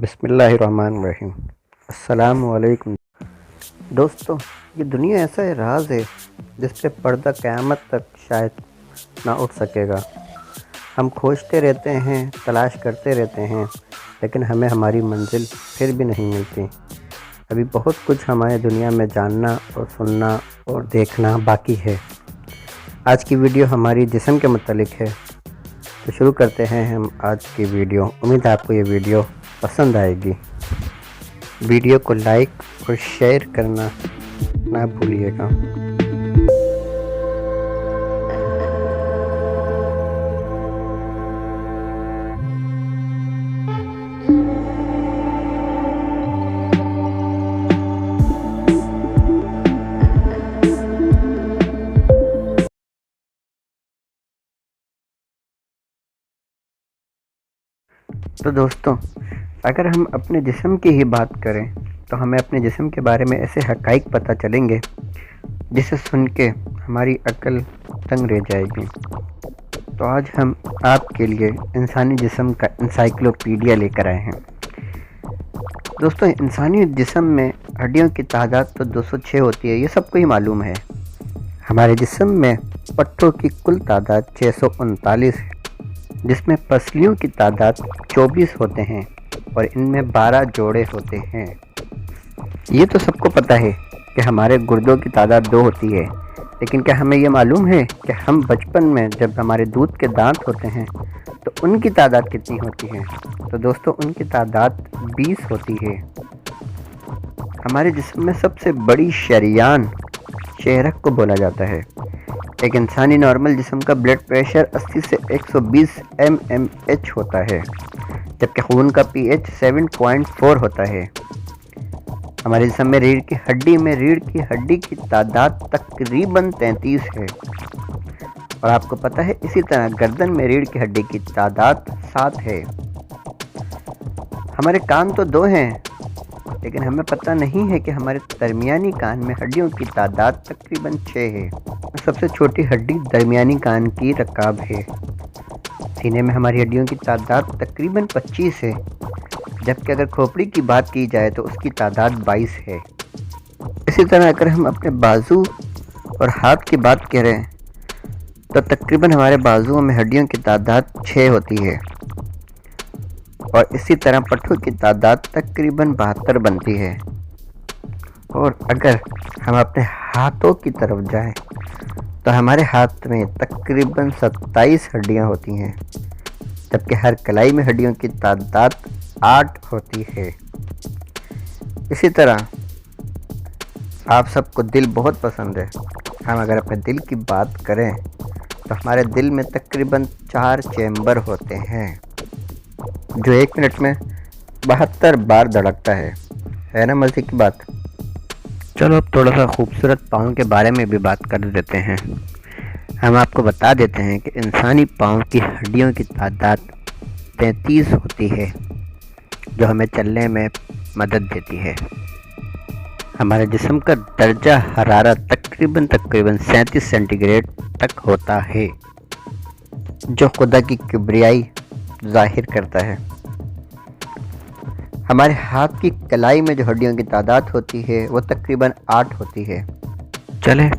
बिस्मिल्लाहिर्रहमानिर्रहीम। अस्सलाम वालेकुम। दोस्तों, ये दुनिया ऐसा है राज है जिस पे पर्दा क़यामत तक शायद ना उठ सकेगा। हम खोजते रहते हैं, तलाश करते रहते हैं, लेकिन हमें हमारी मंजिल फिर भी नहीं मिलती। अभी बहुत कुछ हमारे दुनिया में जानना और सुनना और देखना बाकी है। आज की वीडियो हमारी जिस्म के मुतालिक है, तो शुरू करते हैं हम आज की वीडियो। उम्मीद है आपको ये वीडियो पसंद आएगी। वीडियो को लाइक और शेयर करना ना भूलिएगा। तो दोस्तों, अगर हम अपने जिस्म की ही बात करें तो हमें अपने जिस्म के बारे में ऐसे हक़ाइक़ पता चलेंगे जिसे सुन के हमारी अक्ल दंग रह जाएगी। तो आज हम आपके लिए इंसानी जिस्म का इंसाइक्लोपीडिया लेकर आए हैं। दोस्तों, इंसानी जिस्म में हड्डियों की तादाद तो 206 होती है, ये सबको ही मालूम है। हमारे जिस्म में पट्टों की कुल तादाद 639 है, जिसमें पसलियों की तादाद 24 होते हैं और इनमें 12 जोड़े होते हैं। ये तो सबको पता है कि हमारे गुर्दों की तादाद 2 होती है, लेकिन क्या हमें ये मालूम है कि हम बचपन में जब हमारे दूध के दांत होते हैं तो उनकी तादाद कितनी होती है? तो दोस्तों, उनकी तादाद 20 होती है। हमारे जिस्म में सबसे बड़ी शरियान शेहरक को बोला जाता है। एक इंसानी नॉर्मल जिस्म का ब्लड प्रेशर 80 से 120 mmH होता है, जबकि खून का pH 7.4 होता है। हमारे जिस्म में रीढ़ की हड्डी की तादाद तकरीबन 33 है। और आपको पता है, इसी तरह गर्दन में रीढ़ की हड्डी की तादाद 7 है। हमारे कान तो 2 हैं, लेकिन हमें पता नहीं है कि हमारे दरमियानी कान में हड्डियों की तादाद तकरीबन 6 है। सबसे छोटी हड्डी दरमियानी कान की रकाब है। सीने में हमारी हड्डियों की तादाद तकरीबन 25 है, जबकि अगर खोपड़ी की बात की जाए तो उसकी तादाद 22 है। इसी तरह अगर हम अपने बाजू और हाथ की बात करें तो तकरीबन हमारे बाजुओं में हड्डियों की तादाद 6 होती है, और इसी तरह पट्टों की तादाद तकरीबन 72 बनती है। और अगर हम अपने हाथों की तरफ जाएं तो हमारे हाथ में तकरीबन 27 हड्डियां होती हैं, जबकि हर कलाई में हड्डियों की तादाद 8 होती है। इसी तरह आप सबको दिल बहुत पसंद है। हम अगर अपने दिल की बात करें तो हमारे दिल में तकरीबन 4 चैम्बर होते हैं, जो 1 मिनट में 72 बार धड़कता है ना मज़े की बात। चलो अब थोड़ा सा खूबसूरत पाँव के बारे में भी बात कर देते हैं। हम आपको बता देते हैं कि इंसानी पाँव की हड्डियों की तादाद 33 होती है, जो हमें चलने में मदद देती है। हमारे जिस्म का दर्जा हरारत तकरीबन 37 सेंटीग्रेड तक होता है, जो खुदा की किबरियाई ज़ाहिर करता है। हमारे हाथ की कलाई में जो हड्डियों की तादाद होती है वो तकरीबन 8 होती है। चलें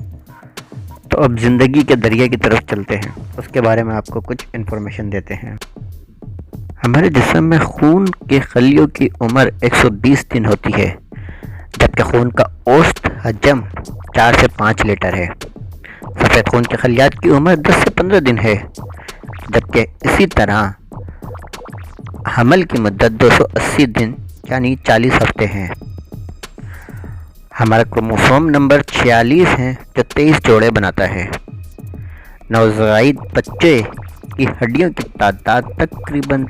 तो अब ज़िंदगी के दरिया की तरफ चलते हैं, उसके बारे में आपको कुछ इन्फॉर्मेशन देते हैं। हमारे जिस्म में खून के खलियों की उम्र 120 दिन होती है, जबकि खून का औसत हजम 4 से 5 लीटर है। सफ़ेद खून के खलियात की उम्र 10 से 15 दिन है, जबकि इसी तरह हमल की मुद्दत 280 दिन यानी 40 हफ्ते हैं। हमारा क्रोमोसोम नंबर 46 है, जो 23 जोड़े बनाता है। नवज़ायद बच्चे की हड्डियों की तादाद तकरीबन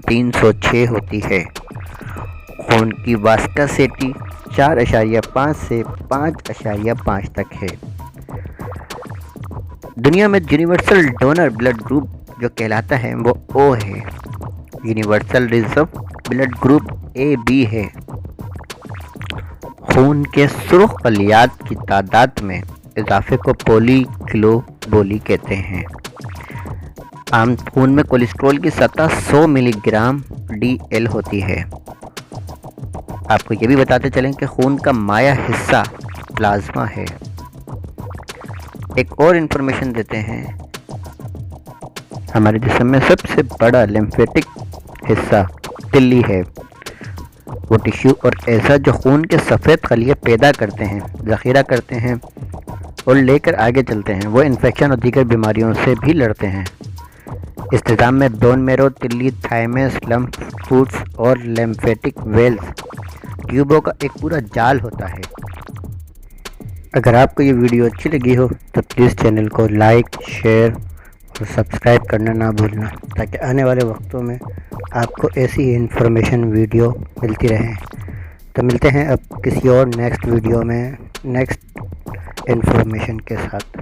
306 होती है। खून की वास्कासिटी 4.5 से 5.5 तक है। दुनिया में यूनिवर्सल डोनर ब्लड ग्रुप जो कहलाता है वो O है। Universal reserve blood group AB है। खून के सुर्ख खलियात की तादाद में इजाफे को पॉलीग्लोबुली कहते हैं। आम खून में कोलेस्ट्रॉल की सतह 100 मिलीग्राम DL होती है। آپ کو یہ بھی بتاتے چلیں کہ خون کا مائع حصہ پلازما ہے۔ ایک اور انفارمیشن دیتے ہیں، ہمارے جسم میں سب سے بڑا لیمفیٹک حصہ تلی ہے، وہ ٹیشو اور ایسا جو خون کے سفید خلیے پیدا کرتے ہیں، ذخیرہ کرتے ہیں اور لے کر آگے چلتے ہیں۔ وہ انفیکشن اور دیگر بیماریوں سے بھی لڑتے ہیں۔ انتظام میں بون میرو، تلی، تھائمس، لمف فوڈز اور لیمفیٹک ویلز ٹیوبوں کا ایک پورا جال ہوتا ہے۔ اگر آپ کو یہ ویڈیو اچھی لگی ہو تو پلیز چینل کو لائک، شیئر اور سبسکرائب کرنا نہ بھولنا، تاکہ آنے والے وقتوں میں آپ کو ایسی انفارمیشن ویڈیو ملتی رہیں۔ تو ملتے ہیں اب کسی اور نیکسٹ ویڈیو میں نیکسٹ انفارمیشن کے ساتھ۔